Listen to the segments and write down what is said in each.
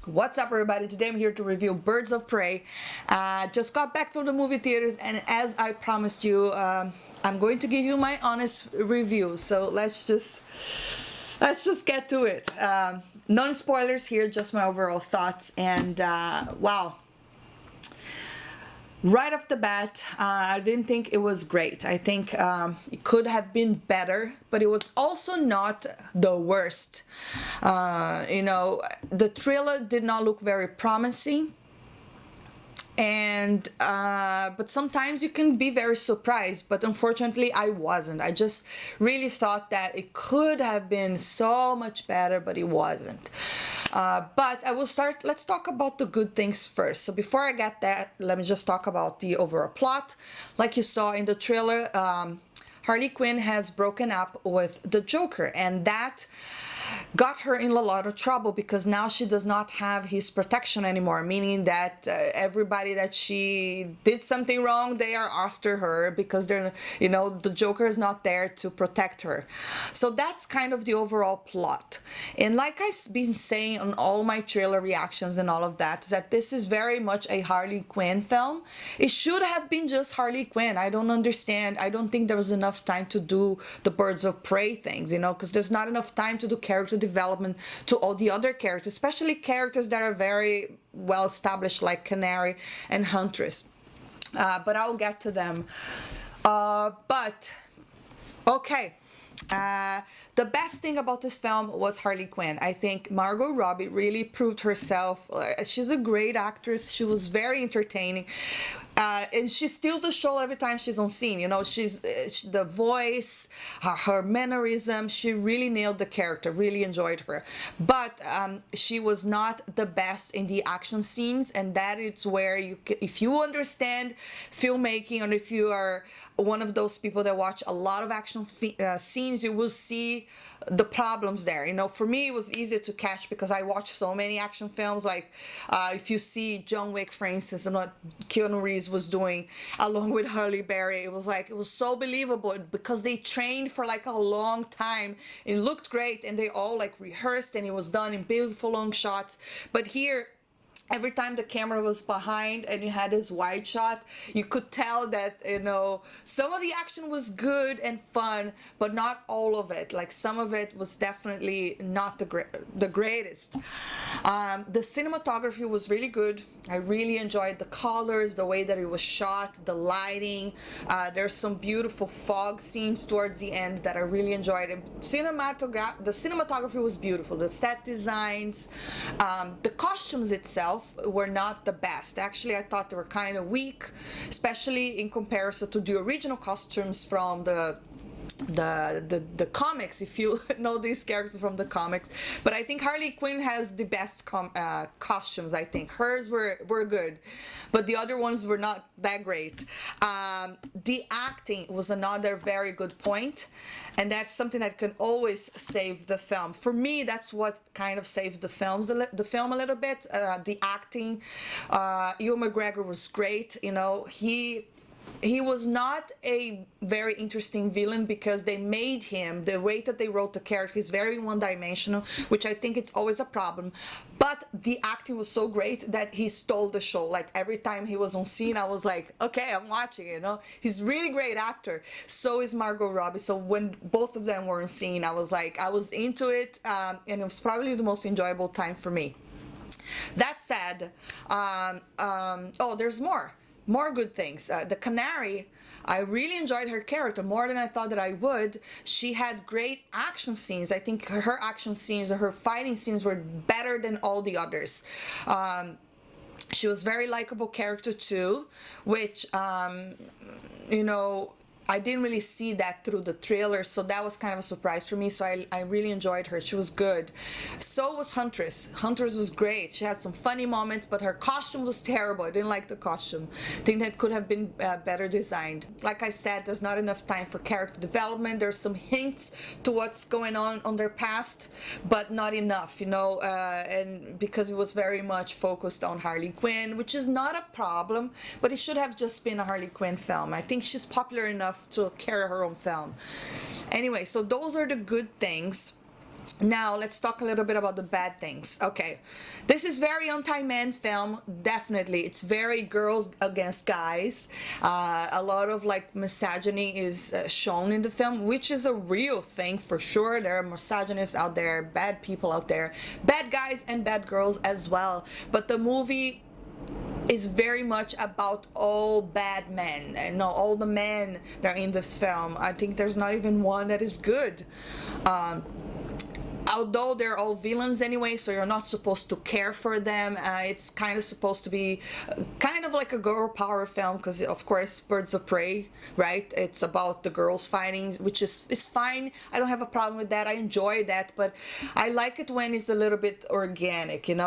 What's up, everybody? Today I'm here to review Birds of Prey. Just got back from the movie theaters, and as I promised you, I'm going to give you my honest review. So let's just get to it. Non spoilers here, just my overall thoughts. And wow. Right off the bat, I didn't think it was great. I think it could have been better, but it was also not the worst. The trailer did not look very promising. And but sometimes you can be very surprised, but unfortunately I wasn't. I just really thought that it could have been so much better, but it wasn't. But I will start. Let's talk about the good things first. So before I get that, let me just talk about the overall plot. Like you saw in the trailer, Harley Quinn has broken up with the Joker, and that got her in a lot of trouble because now she does not have his protection anymore, meaning that everybody that she did something wrong, they are after her because the Joker is not there to protect her. So that's kind of the overall plot. And like I've been saying on all my trailer reactions and all of that, is that this is very much a Harley Quinn film. It should have been just Harley Quinn. I don't understand. I don't think there was enough time to do the Birds of Prey things, because there's not enough time to do character development to all the other characters, especially characters that are very well established like Canary and Huntress. But I'll get to them. But okay. The best thing about this film was Harley Quinn. I think Margot Robbie really proved herself. She's a great actress. She was very entertaining. And she steals the show every time she's on scene. She's the voice, her mannerism. She really nailed the character. Really enjoyed her. But she was not the best in the action scenes, and that is where if you understand filmmaking, or if you are one of those people that watch a lot of action scenes, you will see the problems there. For me, it was easier to catch because I watched so many action films. Like if you see John Wick, for instance, and what Keanu Reeves was doing along with Halle Berry, it was so believable because they trained for like a long time. It looked great, and they all like rehearsed, and it was done in beautiful long shots. But here, every time the camera was behind and you had this wide shot, you could tell that, some of the action was good and fun, but not all of it. Like some of it was definitely not the greatest. The cinematography was really good. I really enjoyed the colors, the way that it was shot, the lighting. There's some beautiful fog scenes towards the end that I really enjoyed. The cinematography was beautiful. The set designs, the costumes itself were not the best. Actually, I thought they were kind of weak, especially in comparison to the original costumes from the comics, if you know these characters from the comics. But I think Harley Quinn has the best costumes. I think hers were good, but the other ones were not that great. The acting was another very good point, and that's something that can always save the film. For me, that's what kind of saved the film a little bit. The acting, Ewan McGregor was great. He was not a very interesting villain because they made him, the way that they wrote the character, he's very one-dimensional, which I think it's always a problem. But the acting was so great that he stole the show. Like every time he was on scene, I was like, okay, I'm watching, He's a really great actor. So is Margot Robbie. So when both of them were on scene, I was into it, and it was probably the most enjoyable time for me. That said, there's more good things. The Canary, I really enjoyed her character more than I thought that I would. She had great action scenes. I think her action scenes, her fighting scenes were better than all the others. She was very likable character too, which I didn't really see that through the trailer, so that was kind of a surprise for me. So I really enjoyed her. She was good. So was Huntress. Huntress was great. She had some funny moments, but her costume was terrible. I didn't like the costume. I think that could have been better designed. Like I said, there's not enough time for character development. There's some hints to what's going on their past, but not enough, and because it was very much focused on Harley Quinn, which is not a problem, but it should have just been a Harley Quinn film. I think she's popular enough to carry her own film. Anyway, so those are the good things. Now let's talk a little bit about the bad things. Okay, this is very anti-man film. Definitely, it's very girls against guys. A lot of like misogyny is shown in the film, which is a real thing for sure. There are misogynists out there, bad people out there, bad guys and bad girls as well. But the movie is very much about all bad men, and no, all the men that are in this film. I think there's not even one that is good. Although they're all villains anyway, so you're not supposed to care for them. It's kind of supposed to be kind of like a girl power film, because of course Birds of Prey, right? It's about the girls fighting, which is fine. I don't have a problem with that. I enjoy that, but I like it when it's a little bit organic, and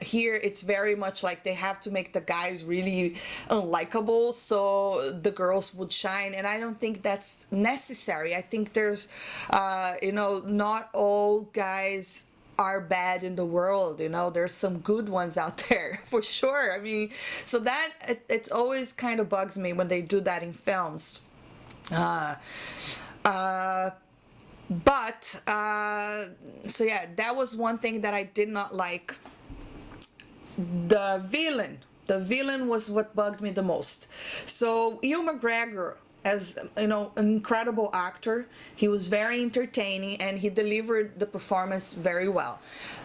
here it's very much like they have to make the guys really unlikable so the girls would shine, and I don't think that's necessary. I think there's not all guys are bad in the world. There's some good ones out there for sure. I mean, so that it always kind of bugs me when they do that in films. So yeah, that was one thing that I did not like. The villain was what bugged me the most. So Ewan McGregor, as an incredible actor, he was very entertaining and he delivered the performance very well.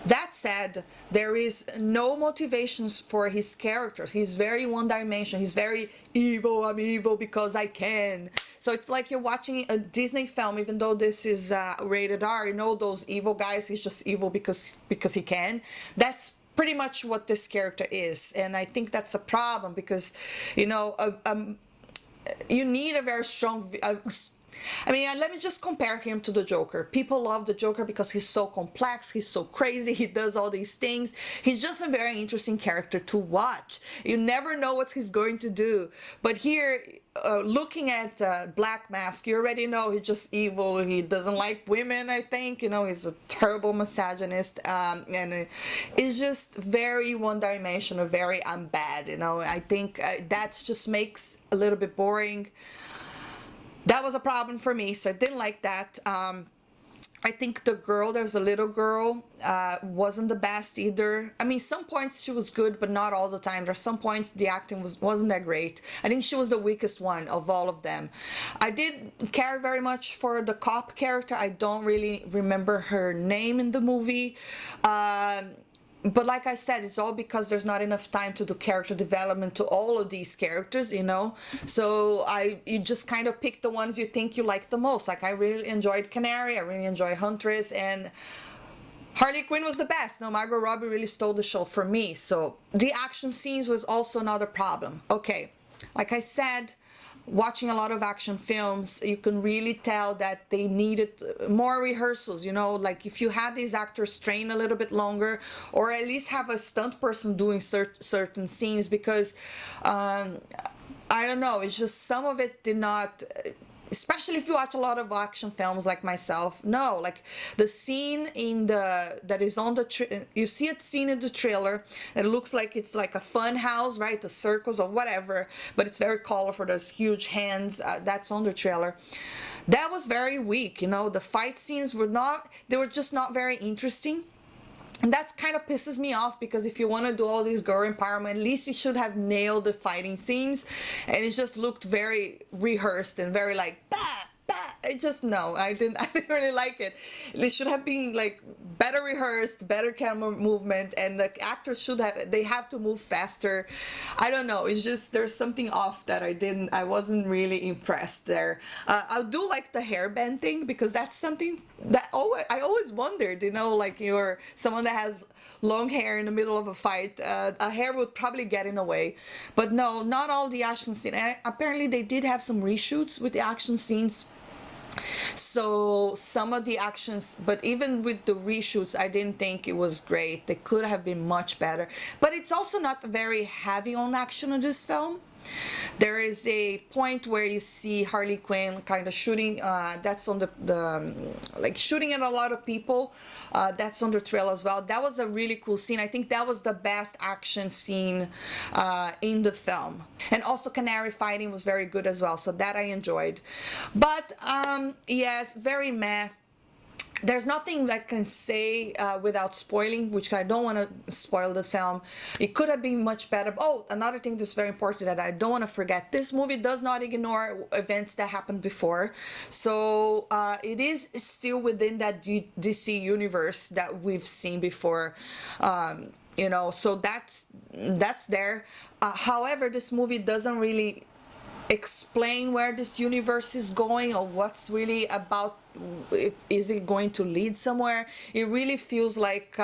That said, there is no motivations for his characters. He's very one dimensional. He's very evil. I'm evil because I can. So it's like you're watching a Disney film, even though this is rated R. Those evil guys, he's just evil because he can. That's pretty much what this character is, and I think that's a problem, because you need a very strong. Let me just compare him to the Joker. People love the Joker because he's so complex, he's so crazy, he does all these things. He's just a very interesting character to watch. You never know what he's going to do. But here, looking at Black Mask, you already know he's just evil. He doesn't like women, I think. He's a terrible misogynist. And it's just very one-dimensional, very I'm bad. I think that just makes a little bit boring. That was a problem for me, so I didn't like that. I think there's a little girl, wasn't the best either. I mean, some points she was good, but not all the time. There's some points the acting wasn't that great. I think she was the weakest one of all of them. I did care very much for the cop character. I don't really remember her name in the movie. But like I said, it's all because there's not enough time to do character development to all of these characters, So you just kind of pick the ones you think you like the most. Like I really enjoyed Canary, I really enjoyed Huntress, and Harley Quinn was the best. No, Margot Robbie really stole the show for me. So the action scenes was also another problem. Okay, like I said, watching a lot of action films, you can really tell that they needed more rehearsals. Like if you had these actors train a little bit longer, or at least have a stunt person doing certain scenes, because I don't know, it's just some of it did not. Especially if you watch a lot of action films like myself, no, like the scene that is on you see a scene in the trailer that looks like it's like a fun house, right? The circles or whatever, but it's very colorful. There's huge hands. That's on the trailer. That was very weak. The fight scenes they were just not very interesting. And that kind of pisses me off, because if you want to do all this girl empowerment, at least you should have nailed the fighting scenes. And it just looked very rehearsed and very like, bah, bah. I didn't really like it. It should have been like better rehearsed, better camera movement, and the actors they have to move faster. I don't know, it's just there's something off that I wasn't really impressed there. I do like the hairband thing, because that's something that I always wondered, like you're someone that has long hair in the middle of a fight, a hair would probably get in the way. But no, not all the action scenes. And apparently they did have some reshoots with the action scenes. So some of the actions, but even with the reshoots, I didn't think it was great. They could have been much better. But it's also not very heavy on action in this film. There is a point where you see Harley Quinn kind of shooting, that's on the like shooting at a lot of people. That's on the trailer as well. That was a really cool scene. I think that was the best action scene in the film. And also Canary fighting was very good as well, so that I enjoyed. But yes, very meh. there's nothing that I can say without spoiling, which I don't want to spoil the film. It could have been much better. Oh, another thing that's very important that I don't want to forget, this movie does not ignore events that happened before. So it is still within that DC universe that we've seen before. You know, so that's there. However, this movie doesn't really explain where this universe is going or what's really about. Is it going to lead somewhere? It really feels like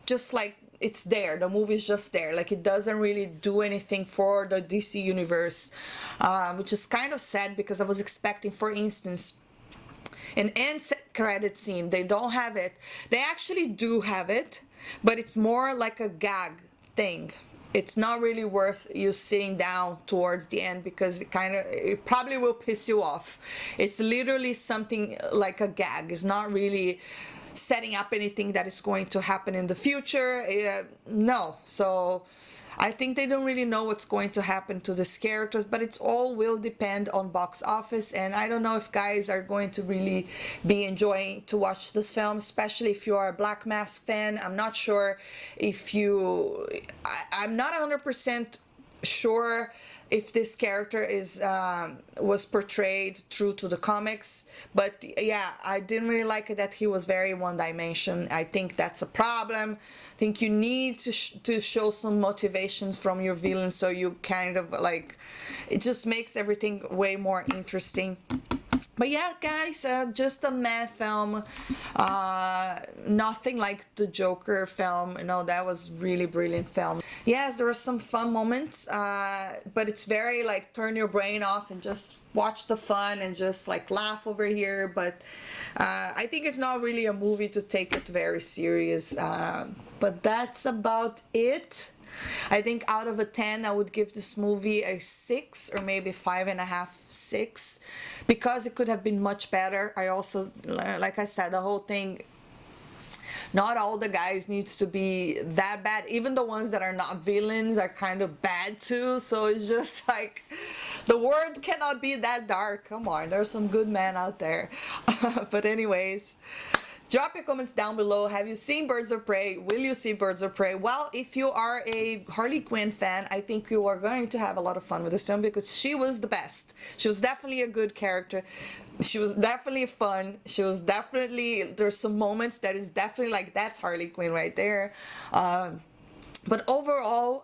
just like it's there, the movie's just there, like it doesn't really do anything for the DC universe, which is kind of sad because I was expecting, for instance, an end credit scene. They don't have it. They actually do have it, but it's more like a gag thing. It's not really worth you sitting down towards the end because it probably will piss you off. It's literally something like a gag. It's not really setting up anything that is going to happen in the future. No. So I think they don't really know what's going to happen to these characters, but it's all will depend on box office, and I don't know if guys are going to really be enjoying to watch this film, especially if you are a Black Mask fan. I'm not sure if you... I'm not 100% sure if this character was portrayed true to the comics, but yeah, I didn't really like it that he was very one dimension. I think that's a problem. I think you need to show some motivations from your villain, so you kind of like, it just makes everything way more interesting. But yeah, guys, just a meh film. Nothing like the Joker film. You know, that was really brilliant film. Yes, there are some fun moments, but it's very like turn your brain off and just watch the fun and just like laugh over here. But I think it's not really a movie to take it very serious. But that's about it. I think out of a 10, I would give this movie a 6 or maybe 5.5, 6, because it could have been much better. I also, like I said, the whole thing, not all the guys needs to be that bad. Even the ones that are not villains are kind of bad too. So it's just like, the world cannot be that dark. Come on, there's some good men out there. But anyways, drop your comments down below. Have you seen Birds of Prey? Will you see Birds of Prey? Well, if you are a Harley Quinn fan, I think you are going to have a lot of fun with this film because she was the best. She was definitely a good character. She was definitely fun. She was definitely, there's some moments that is definitely like, that's Harley Quinn right there. But overall,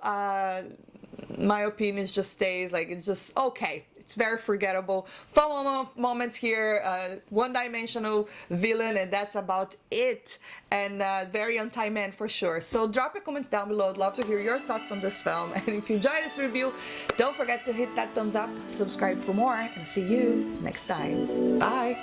my opinion just stays like, it's just okay. It's very forgettable. Fun moments here, one-dimensional villain, and that's about it. And very anti-man for sure. So drop your comments down below. I'd love to hear your thoughts on this film. And if you enjoyed this review, don't forget to hit that thumbs up, subscribe for more, and see you next time. Bye!